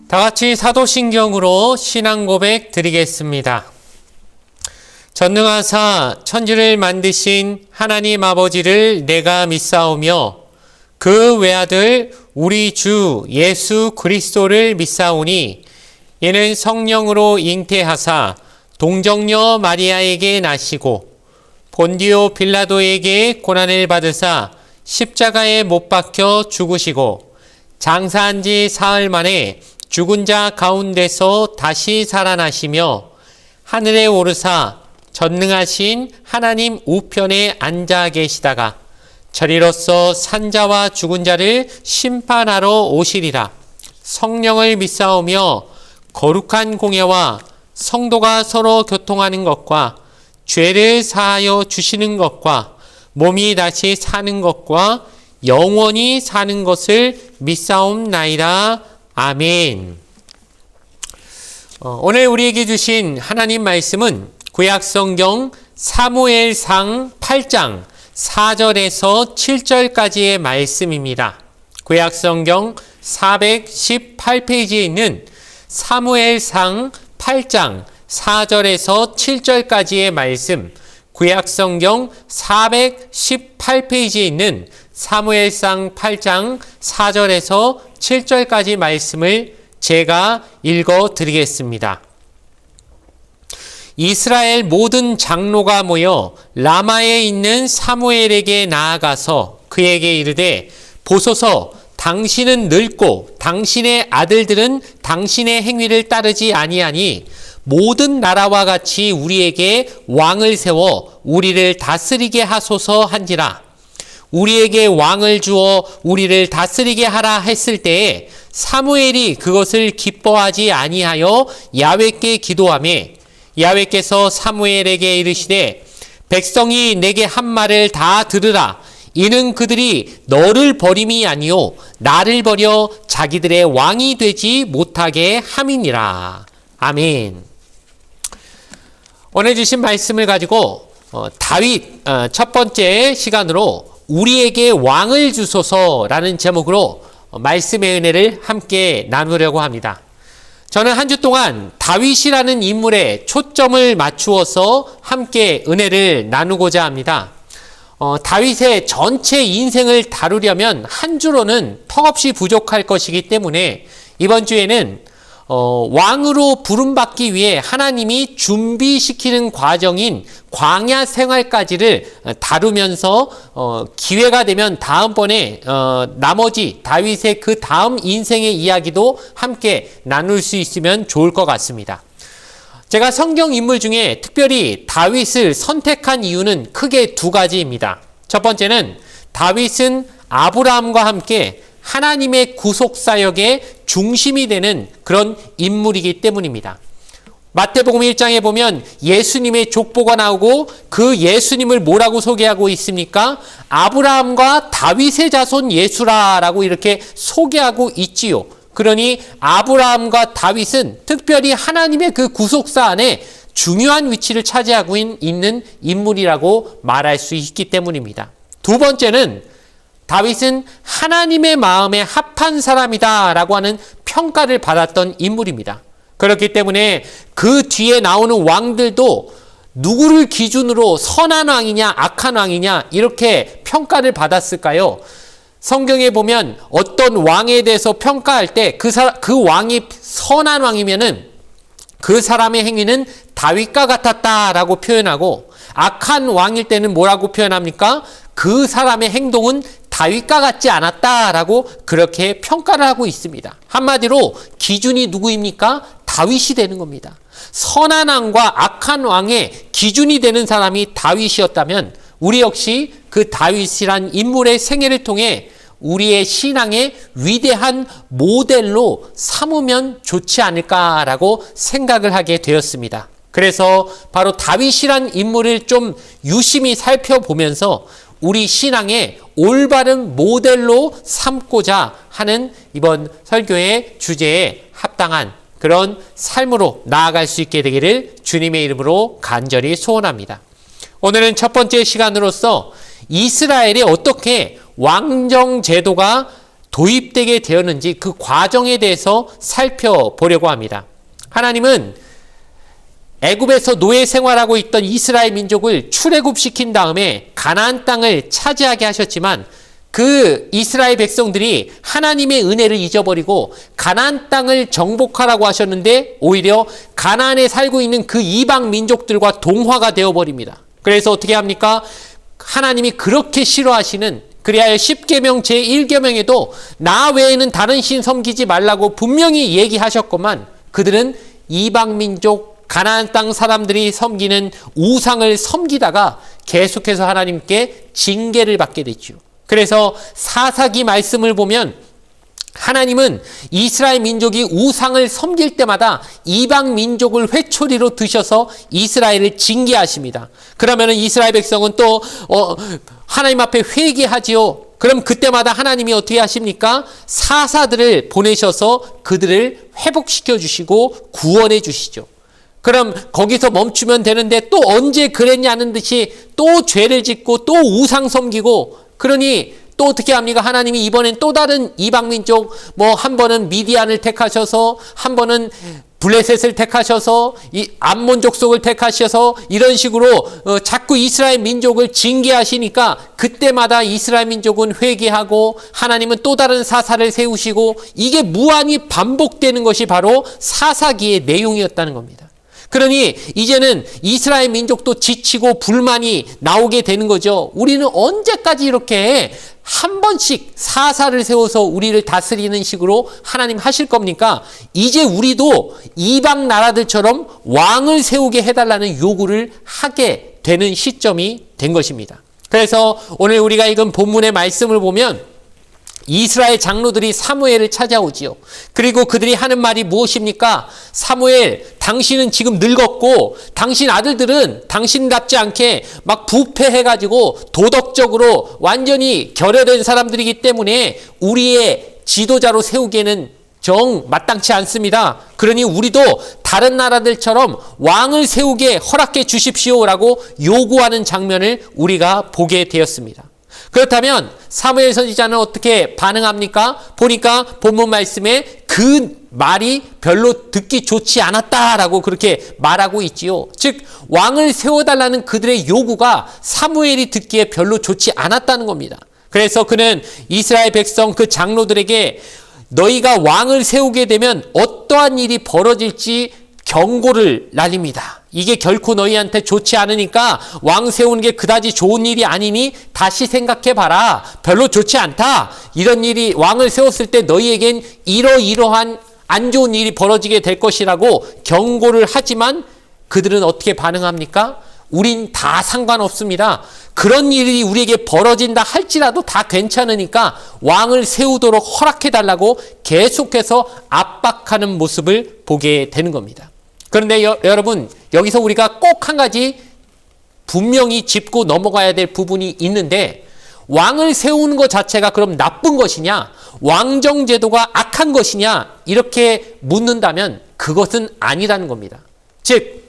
다 같이 사도신경으로 신앙 고백 드리겠습니다. 전능하사 천지를 만드신 하나님 아버지를 내가 믿사오며 그 외아들 우리 주 예수 그리스도를 믿사오니 이는 성령으로 잉태하사 동정녀 마리아에게 나시고 본디오 빌라도에게 고난을 받으사 십자가에 못 박혀 죽으시고 장사한 지 사흘 만에 죽은 자 가운데서 다시 살아나시며 하늘에 오르사 전능하신 하나님 우편에 앉아 계시다가 저리로서 산자와 죽은 자를 심판하러 오시리라. 성령을 믿사오며 거룩한 공예와 성도가 서로 교통하는 것과 죄를 사하여 주시는 것과 몸이 다시 사는 것과 영원히 사는 것을 믿사옵나이다. 아멘. 오늘 우리에게 주신 하나님 말씀은 구약성경 사무엘상 8장 4절에서 7절까지의 말씀입니다. 구약성경 418페이지에 있는 사무엘상 8장 4절에서 7절까지의 말씀, 구약성경 418페이지에 있는 사무엘상 8장 4절에서 7절까지 말씀을 제가 읽어 드리겠습니다. 이스라엘 모든 장로가 모여 라마에 있는 사무엘에게 나아가서 그에게 이르되 보소서 당신은 늙고 당신의 아들들은 당신의 행위를 따르지 아니하니 모든 나라와 같이 우리에게 왕을 세워 우리를 다스리게 하소서 한지라. 우리에게 왕을 주어 우리를 다스리게 하라 했을 때에 사무엘이 그것을 기뻐하지 아니하여 야훼께 기도하매 야훼께서 사무엘에게 이르시되 백성이 내게 한 말을 다 들으라. 이는 그들이 너를 버림이 아니요 나를 버려 자기들의 왕이 되지 못하게 함이니라. 아멘. 오늘 주신 말씀을 가지고 다윗 첫 번째 시간으로 우리에게 왕을 주소서라는 제목으로 말씀의 은혜를 함께 나누려고 합니다. 저는 한 주 동안 다윗이라는 인물에 초점을 맞추어서 함께 은혜를 나누고자 합니다. 다윗의 전체 인생을 다루려면 한 주로는 턱없이 부족할 것이기 때문에 이번 주에는 왕으로 부름받기 위해 하나님이 준비시키는 과정인 광야 생활까지를 다루면서 기회가 되면 다음번에 나머지 다윗의 그 다음 인생의 이야기도 함께 나눌 수 있으면 좋을 것 같습니다. 제가 성경 인물 중에 특별히 다윗을 선택한 이유는 크게 두 가지입니다. 첫 번째는 다윗은 아브라함과 함께 하나님의 구속사역의 중심이 되는 그런 인물이기 때문입니다. 마태복음 1장에 보면 예수님의 족보가 나오고 그 예수님을 뭐라고 소개하고 있습니까? 아브라함과 다윗의 자손 예수라라고 이렇게 소개하고 있지요. 그러니 아브라함과 다윗은 특별히 하나님의 그 구속사 안에 중요한 위치를 차지하고 있는 인물이라고 말할 수 있기 때문입니다. 두 번째는 다윗은 하나님의 마음에 합한 사람이다 라고 하는 평가를 받았던 인물입니다. 그렇기 때문에 그 뒤에 나오는 왕들도 누구를 기준으로 선한 왕이냐 악한 왕이냐 이렇게 평가를 받았을까요? 성경에 보면 어떤 왕에 대해서 평가할 때 그 왕이 선한 왕이면은 그 사람의 행위는 다윗과 같았다라고 표현하고 악한 왕일 때는 뭐라고 표현합니까? 그 사람의 행동은 다윗과 같지 않았다라고 그렇게 평가를 하고 있습니다. 한마디로 기준이 누구입니까? 다윗이 되는 겁니다. 선한 왕과 악한 왕의 기준이 되는 사람이 다윗이었다면 우리 역시 그 다윗이란 인물의 생애를 통해 우리의 신앙의 위대한 모델로 삼으면 좋지 않을까라고 생각을 하게 되었습니다. 그래서 바로 다윗이란 인물을 좀 유심히 살펴보면서 우리 신앙의 올바른 모델로 삼고자 하는 이번 설교의 주제에 합당한 그런 삶으로 나아갈 수 있게 되기를 주님의 이름으로 간절히 소원합니다. 오늘은 첫 번째 시간으로서 이스라엘에 어떻게 왕정 제도가 도입되게 되었는지 그 과정에 대해서 살펴보려고 합니다. 하나님은 애굽에서 노예 생활하고 있던 이스라엘 민족을 출애굽시킨 다음에 가나안 땅을 차지하게 하셨지만 그 이스라엘 백성들이 하나님의 은혜를 잊어버리고 가나안 땅을 정복하라고 하셨는데 오히려 가나안에 살고 있는 그 이방 민족들과 동화가 되어버립니다. 그래서 어떻게 합니까? 하나님이 그렇게 싫어하시는, 그리하여 10계명 제1계명에도 나 외에는 다른 신 섬기지 말라고 분명히 얘기하셨건만 그들은 이방 민족 가나안 땅 사람들이 섬기는 우상을 섬기다가 계속해서 하나님께 징계를 받게 됐죠. 그래서 사사기 말씀을 보면 하나님은 이스라엘 민족이 우상을 섬길 때마다 이방 민족을 회초리로 드셔서 이스라엘을 징계하십니다. 그러면 이스라엘 백성은 또 하나님 앞에 회개하지요. 그럼 그때마다 하나님이 어떻게 하십니까? 사사들을 보내셔서 그들을 회복시켜 주시고 구원해 주시죠. 그럼 거기서 멈추면 되는데 또 언제 그랬냐는 듯이 또 죄를 짓고 또 우상 섬기고, 그러니 또 어떻게 합니까? 하나님이 이번엔 또 다른 이방 민족, 한 번은 미디안을 택하셔서, 한 번은 블레셋을 택하셔서, 이 암몬 족속을 택하셔서 이런 식으로 자꾸 이스라엘 민족을 징계하시니까 그때마다 이스라엘 민족은 회개하고 하나님은 또 다른 사사를 세우시고, 이게 무한히 반복되는 것이 바로 사사기의 내용이었다는 겁니다. 그러니 이제는 이스라엘 민족도 지치고 불만이 나오게 되는 거죠. 우리는 언제까지 이렇게 한 번씩 사사를 세워서 우리를 다스리는 식으로 하나님 하실 겁니까? 이제 우리도 이방 나라들처럼 왕을 세우게 해달라는 요구를 하게 되는 시점이 된 것입니다. 그래서 오늘 우리가 읽은 본문의 말씀을 보면 이스라엘 장로들이 사무엘을 찾아오지요. 그리고 그들이 하는 말이 무엇입니까? 사무엘, 당신은 지금 늙었고 당신 아들들은 당신답지 않게 막 부패해가지고 도덕적으로 완전히 결여된 사람들이기 때문에 우리의 지도자로 세우기에는 정 마땅치 않습니다. 그러니 우리도 다른 나라들처럼 왕을 세우게 허락해 주십시오라고 요구하는 장면을 우리가 보게 되었습니다. 그렇다면 사무엘 선지자는 어떻게 반응합니까? 보니까 본문 말씀에 그 말이 별로 듣기 좋지 않았다라고 그렇게 말하고 있지요. 즉 왕을 세워달라는 그들의 요구가 사무엘이 듣기에 별로 좋지 않았다는 겁니다. 그래서 그는 이스라엘 백성 그 장로들에게 너희가 왕을 세우게 되면 어떠한 일이 벌어질지 경고를 날립니다. 이게 결코 너희한테 좋지 않으니까 왕 세우는 게 그다지 좋은 일이 아니니 다시 생각해봐라. 별로 좋지 않다. 이런 일이 왕을 세웠을 때 너희에겐 이러이러한 안 좋은 일이 벌어지게 될 것이라고 경고를 하지만 그들은 어떻게 반응합니까? 우린 다 상관없습니다. 그런 일이 우리에게 벌어진다 할지라도 다 괜찮으니까 왕을 세우도록 허락해달라고 계속해서 압박하는 모습을 보게 되는 겁니다. 그런데 여러분, 여기서 우리가 꼭 한 가지 분명히 짚고 넘어가야 될 부분이 있는데, 왕을 세우는 것 자체가 그럼 나쁜 것이냐, 왕정제도가 악한 것이냐 이렇게 묻는다면 그것은 아니라는 겁니다. 즉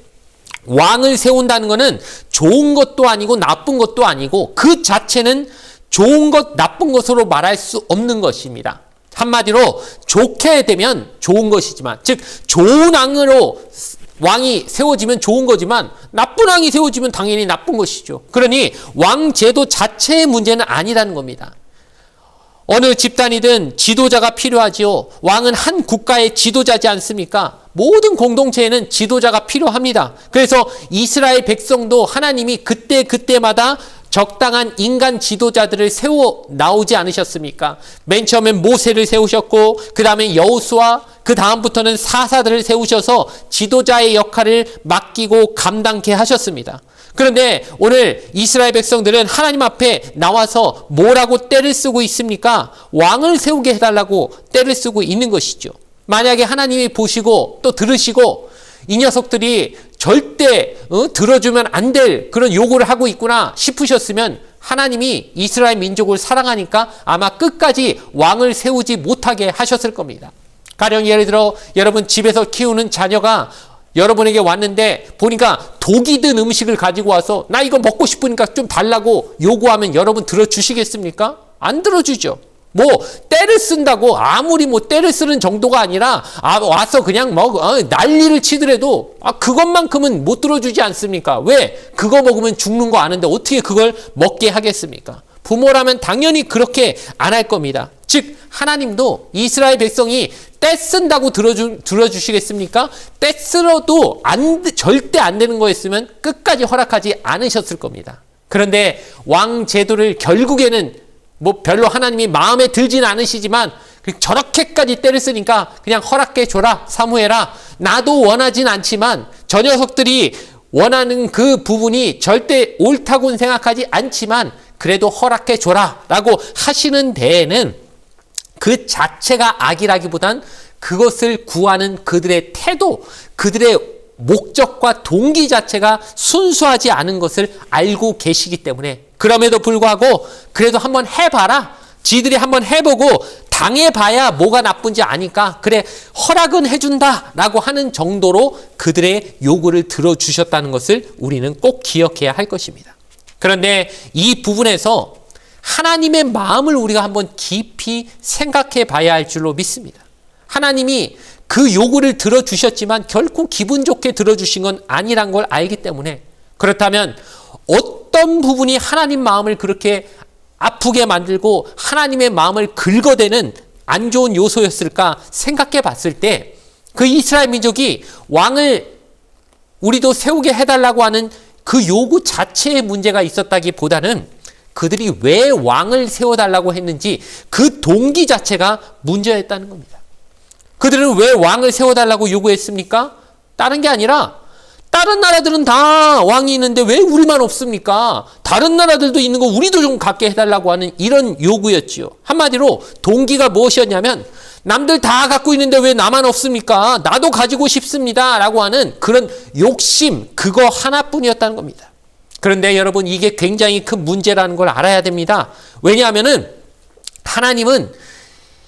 왕을 세운다는 것은 좋은 것도 아니고 나쁜 것도 아니고 그 자체는 좋은 것 나쁜 것으로 말할 수 없는 것입니다. 한마디로 좋게 되면 좋은 것이지만, 즉 좋은 왕으로 왕이 세워지면 좋은 거지만 나쁜 왕이 세워지면 당연히 나쁜 것이죠. 그러니 왕 제도 자체의 문제는 아니라는 겁니다. 어느 집단이든 지도자가 필요하지요. 왕은 한 국가의 지도자지 않습니까? 모든 공동체에는 지도자가 필요합니다. 그래서 이스라엘 백성도 하나님이 그때마다 적당한 인간 지도자들을 세워 나오지 않으셨습니까? 맨 처음엔 모세를 세우셨고 그 다음에 여호수아, 그 다음부터는 사사들을 세우셔서 지도자의 역할을 맡기고 감당케 하셨습니다. 그런데 오늘 이스라엘 백성들은 하나님 앞에 나와서 뭐라고 떼를 쓰고 있습니까? 왕을 세우게 해달라고 떼를 쓰고 있는 것이죠. 만약에 하나님이 보시고 또 들으시고 이 녀석들이 절대 들어주면 안 될 그런 요구를 하고 있구나 싶으셨으면 하나님이 이스라엘 민족을 사랑하니까 아마 끝까지 왕을 세우지 못하게 하셨을 겁니다. 가령 예를 들어 여러분 집에서 키우는 자녀가 여러분에게 왔는데 보니까 독이 든 음식을 가지고 와서 나 이거 먹고 싶으니까 좀 달라고 요구하면 여러분 들어주시겠습니까? 안 들어주죠. 뭐 때를 쓴다고 아무리 뭐 때를 쓰는 정도가 아니라 와서 그냥 난리를 치더라도 그것만큼은 못 들어주지 않습니까? 왜? 그거 먹으면 죽는 거 아는데 어떻게 그걸 먹게 하겠습니까? 부모라면 당연히 그렇게 안 할 겁니다. 즉 하나님도 이스라엘 백성이 때 쓴다고 들어주시겠습니까? 때 쓸어도 절대 안 되는 거였으면 끝까지 허락하지 않으셨을 겁니다. 그런데 왕 제도를 결국에는 뭐 별로 하나님이 마음에 들진 않으시지만 저렇게까지 때를 쓰니까 그냥 허락해 줘라, 사무엘아. 나도 원하진 않지만 저 녀석들이 원하는 그 부분이 절대 옳다고는 생각하지 않지만 그래도 허락해 줘라 라고 하시는 데에는 그 자체가 악이라기보단 그것을 구하는 그들의 태도, 그들의 목적과 동기 자체가 순수하지 않은 것을 알고 계시기 때문에 그럼에도 불구하고 그래도 한번 해봐라. 지들이 한번 해보고 당해봐야 뭐가 나쁜지 아니까 그래 허락은 해준다 라고 하는 정도로 그들의 요구를 들어주셨다는 것을 우리는 꼭 기억해야 할 것입니다. 그런데 이 부분에서 하나님의 마음을 우리가 한번 깊이 생각해 봐야 할 줄로 믿습니다. 하나님이 그 요구를 들어주셨지만 결코 기분 좋게 들어주신 건 아니란 걸 알기 때문에 그렇다면 어떤 부분이 하나님 마음을 그렇게 아프게 만들고 하나님의 마음을 긁어대는 안 좋은 요소였을까 생각해 봤을 때 그 이스라엘 민족이 왕을 우리도 세우게 해달라고 하는 그 요구 자체에 문제가 있었다기보다는 그들이 왜 왕을 세워달라고 했는지 그 동기 자체가 문제였다는 겁니다. 그들은 왜 왕을 세워달라고 요구했습니까? 다른 게 아니라 다른 나라들은 다 왕이 있는데 왜 우리만 없습니까? 다른 나라들도 있는 거 우리도 좀 갖게 해달라고 하는 이런 요구였지요. 한마디로 동기가 무엇이었냐면 남들 다 갖고 있는데 왜 나만 없습니까? 나도 가지고 싶습니다 라고 하는 그런 욕심, 그거 하나뿐이었다는 겁니다. 그런데 여러분 이게 굉장히 큰 문제라는 걸 알아야 됩니다. 왜냐하면은 하나님은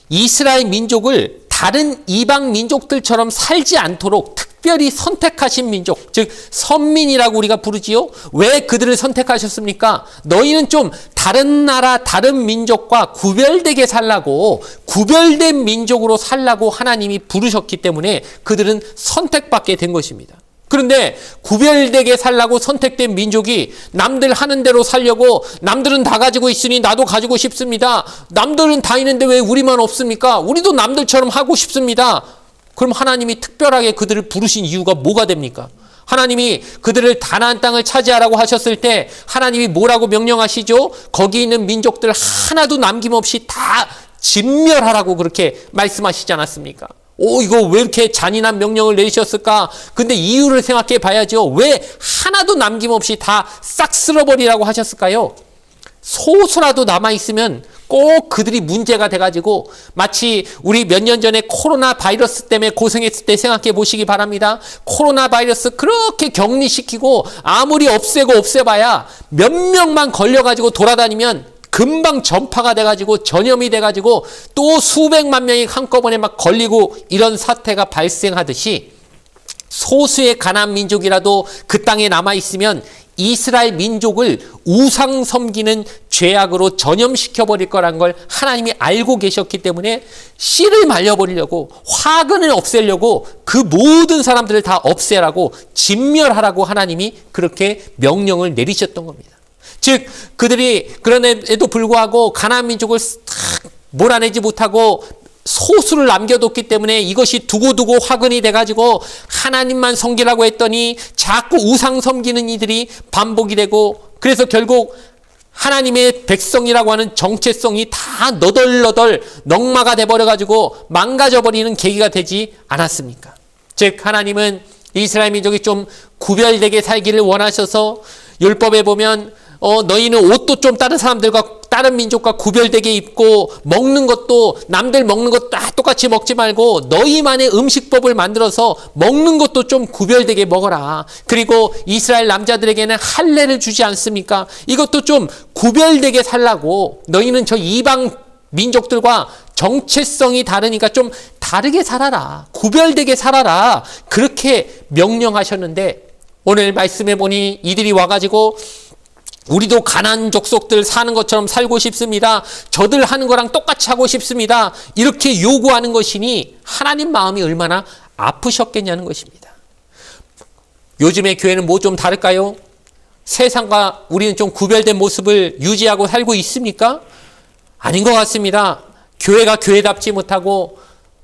이스라엘 민족을 다른 이방 민족들처럼 살지 않도록 특별히 선택하신 민족, 즉 선민이라고 우리가 부르지요. 왜 그들을 선택하셨습니까? 너희는 좀 다른 나라, 다른 민족과 구별되게 살라고, 구별된 민족으로 살라고 하나님이 부르셨기 때문에 그들은 선택받게 된 것입니다. 그런데 구별되게 살라고 선택된 민족이 남들 하는 대로 살려고 남들은 다 가지고 있으니 나도 가지고 싶습니다. 남들은 다 있는데 왜 우리만 없습니까? 우리도 남들처럼 하고 싶습니다. 그럼 하나님이 특별하게 그들을 부르신 이유가 뭐가 됩니까? 하나님이 그들을 가나안 땅을 차지하라고 하셨을 때 하나님이 뭐라고 명령하시죠? 거기 있는 민족들 하나도 남김없이 다 진멸하라고 그렇게 말씀하시지 않았습니까? 이거 왜 이렇게 잔인한 명령을 내리셨을까? 근데 이유를 생각해 봐야죠. 왜 하나도 남김없이 다 싹 쓸어버리라고 하셨을까요? 소수라도 남아있으면 꼭 그들이 문제가 돼가지고 마치 우리 몇 년 전에 코로나 바이러스 때문에 고생했을 때 생각해 보시기 바랍니다. 코로나 바이러스 그렇게 격리시키고 아무리 없애봐야 몇 명만 걸려가지고 돌아다니면 금방 전파가 돼가지고 전염이 돼가지고 또 수백만 명이 한꺼번에 막 걸리고 이런 사태가 발생하듯이 소수의 가나안 민족이라도 그 땅에 남아있으면 이스라엘 민족을 우상 섬기는 죄악으로 전염시켜버릴 거란 걸 하나님이 알고 계셨기 때문에 씨를 말려버리려고 화근을 없애려고 그 모든 사람들을 다 없애라고 진멸하라고 하나님이 그렇게 명령을 내리셨던 겁니다. 즉 그들이 그런에도 불구하고 가나안 민족을 몰아내지 못하고 소수를 남겨뒀기 때문에 이것이 두고두고 화근이 돼가지고 하나님만 섬기라고 했더니 자꾸 우상 섬기는 이들이 반복이 되고 그래서 결국 하나님의 백성이라고 하는 정체성이 다 너덜너덜 넝마가 돼버려가지고 망가져버리는 계기가 되지 않았습니까? 즉 하나님은 이스라엘 민족이 좀 구별되게 살기를 원하셔서 율법에 보면 너희는 옷도 좀 다른 사람들과 다른 민족과 구별되게 입고 먹는 것도 남들 먹는 것 다 똑같이 먹지 말고 너희만의 음식법을 만들어서 먹는 것도 좀 구별되게 먹어라. 그리고 이스라엘 남자들에게는 할례를 주지 않습니까? 이것도 좀 구별되게 살라고 너희는 저 이방 민족들과 정체성이 다르니까 좀 다르게 살아라. 구별되게 살아라. 그렇게 명령하셨는데 오늘 말씀해 보니 이들이 와가지고 우리도 가나안 족속들 사는 것처럼 살고 싶습니다. 저들 하는 거랑 똑같이 하고 싶습니다. 이렇게 요구하는 것이니 하나님 마음이 얼마나 아프셨겠냐는 것입니다. 요즘의 교회는 뭐 좀 다를까요? 세상과 우리는 좀 구별된 모습을 유지하고 살고 있습니까? 아닌 것 같습니다. 교회가 교회답지 못하고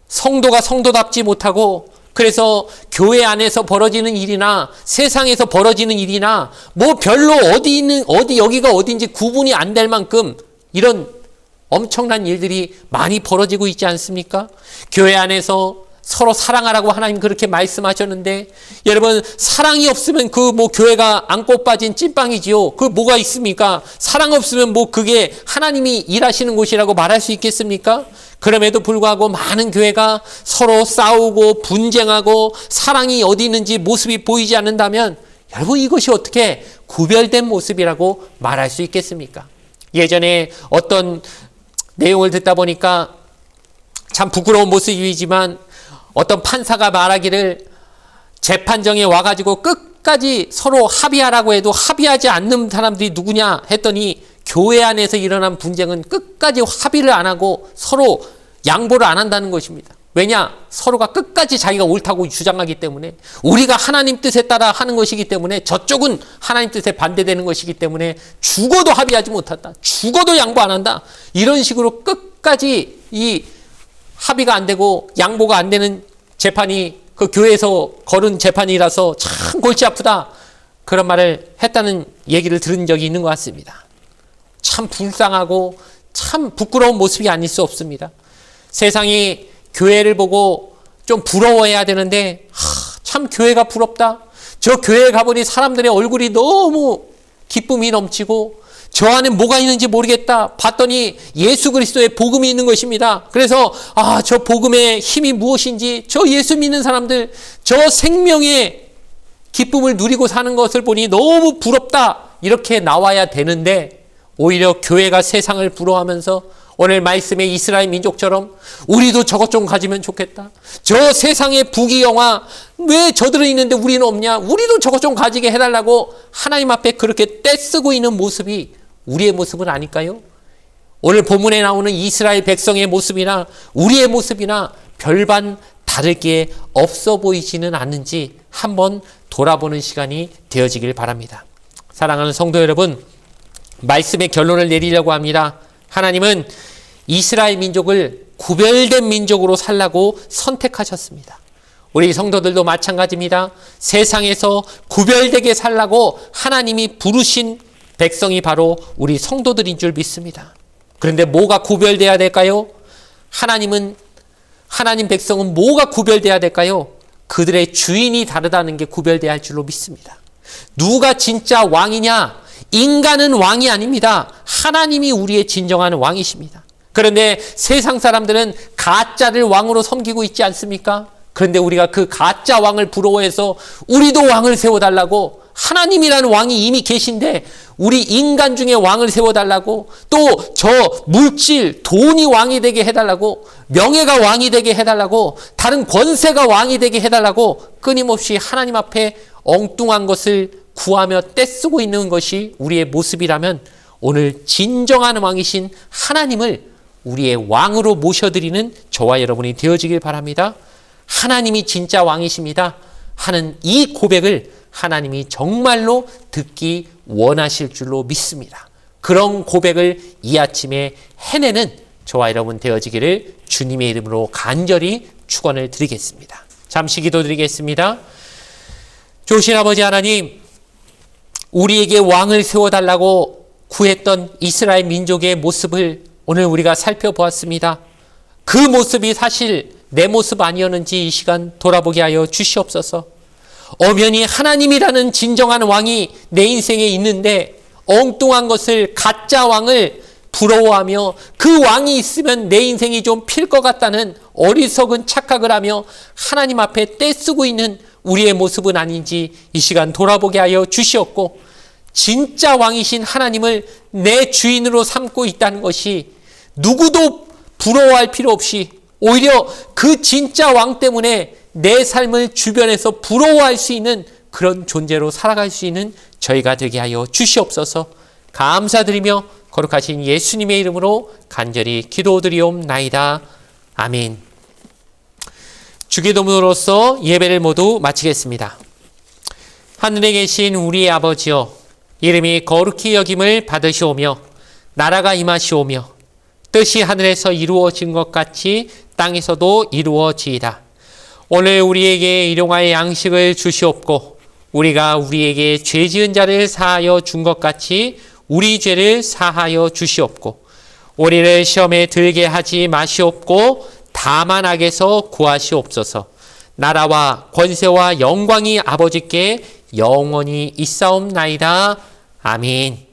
성도가 성도답지 못하고 그래서 교회 안에서 벌어지는 일이나 세상에서 벌어지는 일이나 뭐 별로 어디 여기가 어딘지 구분이 안 될 만큼 이런 엄청난 일들이 많이 벌어지고 있지 않습니까? 교회 안에서 서로 사랑하라고 하나님 그렇게 말씀하셨는데 여러분 사랑이 없으면 그 뭐 교회가 안고 빠진 찐빵이지요. 그 뭐가 있습니까? 사랑 없으면 뭐 그게 하나님이 일하시는 곳이라고 말할 수 있겠습니까? 그럼에도 불구하고 많은 교회가 서로 싸우고 분쟁하고 사랑이 어디 있는지 모습이 보이지 않는다면 여러분 이것이 어떻게 구별된 모습이라고 말할 수 있겠습니까? 예전에 어떤 내용을 듣다 보니까 참 부끄러운 모습이지만 어떤 판사가 말하기를 재판정에 와가지고 끝까지 서로 합의하라고 해도 합의하지 않는 사람들이 누구냐 했더니 교회 안에서 일어난 분쟁은 끝까지 합의를 안 하고 서로 양보를 안 한다는 것입니다. 왜냐? 서로가 끝까지 자기가 옳다고 주장하기 때문에 우리가 하나님 뜻에 따라 하는 것이기 때문에 저쪽은 하나님 뜻에 반대되는 것이기 때문에 죽어도 합의하지 못한다. 죽어도 양보 안 한다. 이런 식으로 끝까지 이 합의가 안 되고 양보가 안 되는 재판이 그 교회에서 걸은 재판이라서 참 골치 아프다. 그런 말을 했다는 얘기를 들은 적이 있는 것 같습니다. 참 불쌍하고 참 부끄러운 모습이 아닐 수 없습니다. 세상이 교회를 보고 좀 부러워해야 되는데 참 교회가 부럽다. 저 교회에 가보니 사람들의 얼굴이 너무 기쁨이 넘치고 저 안에 뭐가 있는지 모르겠다. 봤더니 예수 그리스도의 복음이 있는 것입니다. 그래서 저 복음의 힘이 무엇인지 저 예수 믿는 사람들 저 생명의 기쁨을 누리고 사는 것을 보니 너무 부럽다. 이렇게 나와야 되는데 오히려 교회가 세상을 부러워하면서 오늘 말씀의 이스라엘 민족처럼 우리도 저것 좀 가지면 좋겠다. 저 세상의 부귀영화 왜 저들은 있는데 우리는 없냐. 우리도 저것 좀 가지게 해달라고 하나님 앞에 그렇게 떼쓰고 있는 모습이 우리의 모습은 아닐까요? 오늘 본문에 나오는 이스라엘 백성의 모습이나 우리의 모습이나 별반 다를 게 없어 보이지는 않는지 한번 돌아보는 시간이 되어지길 바랍니다. 사랑하는 성도 여러분, 말씀의 결론을 내리려고 합니다. 하나님은 이스라엘 민족을 구별된 민족으로 살라고 선택하셨습니다. 우리 성도들도 마찬가지입니다. 세상에서 구별되게 살라고 하나님이 부르신 백성이 바로 우리 성도들인 줄 믿습니다. 그런데 뭐가 구별돼야 될까요? 하나님 백성은 뭐가 구별돼야 될까요? 그들의 주인이 다르다는 게 구별돼야 할 줄로 믿습니다. 누가 진짜 왕이냐? 인간은 왕이 아닙니다. 하나님이 우리의 진정한 왕이십니다. 그런데 세상 사람들은 가짜를 왕으로 섬기고 있지 않습니까? 그런데 우리가 그 가짜 왕을 부러워해서 우리도 왕을 세워달라고 하나님이라는 왕이 이미 계신데 우리 인간 중에 왕을 세워달라고 또 저 물질, 돈이 왕이 되게 해달라고 명예가 왕이 되게 해달라고 다른 권세가 왕이 되게 해달라고 끊임없이 하나님 앞에 엉뚱한 것을 구하며 떼쓰고 있는 것이 우리의 모습이라면 오늘 진정한 왕이신 하나님을 우리의 왕으로 모셔드리는 저와 여러분이 되어지길 바랍니다. 하나님이 진짜 왕이십니다 하는 이 고백을 하나님이 정말로 듣기 원하실 줄로 믿습니다. 그런 고백을 이 아침에 해내는 저와 여러분 되어지기를 주님의 이름으로 간절히 축원을 드리겠습니다. 잠시 기도드리겠습니다. 좋으신 아버지 하나님, 우리에게 왕을 세워달라고 구했던 이스라엘 민족의 모습을 오늘 우리가 살펴보았습니다. 그 모습이 사실 내 모습 아니었는지 이 시간 돌아보게 하여 주시옵소서. 엄연히 하나님이라는 진정한 왕이 내 인생에 있는데 엉뚱한 것을 가짜 왕을 부러워하며 그 왕이 있으면 내 인생이 좀 필 것 같다는 어리석은 착각을 하며 하나님 앞에 떼쓰고 있는 우리의 모습은 아닌지 이 시간 돌아보게 하여 주시옵고 진짜 왕이신 하나님을 내 주인으로 삼고 있다는 것이 누구도 부러워할 필요 없이 오히려 그 진짜 왕 때문에 내 삶을 주변에서 부러워할 수 있는 그런 존재로 살아갈 수 있는 저희가 되게 하여 주시옵소서. 감사드리며 거룩하신 예수님의 이름으로 간절히 기도드리옵나이다. 아멘. 주기도문으로서 예배를 모두 마치겠습니다. 하늘에 계신 우리의 아버지여, 이름이 거룩히 여김을 받으시오며 나라가 임하시오며 뜻이 하늘에서 이루어진 것 같이 땅에서도 이루어지이다. 오늘 우리에게 일용할 양식을 주시옵고 우리가 우리에게 죄 지은 자를 사하여 준 것 같이 우리 죄를 사하여 주시옵고 우리를 시험에 들게 하지 마시옵고 다만 악에서 구하시옵소서. 나라와 권세와 영광이 아버지께 영원히 있사옵나이다. 아멘.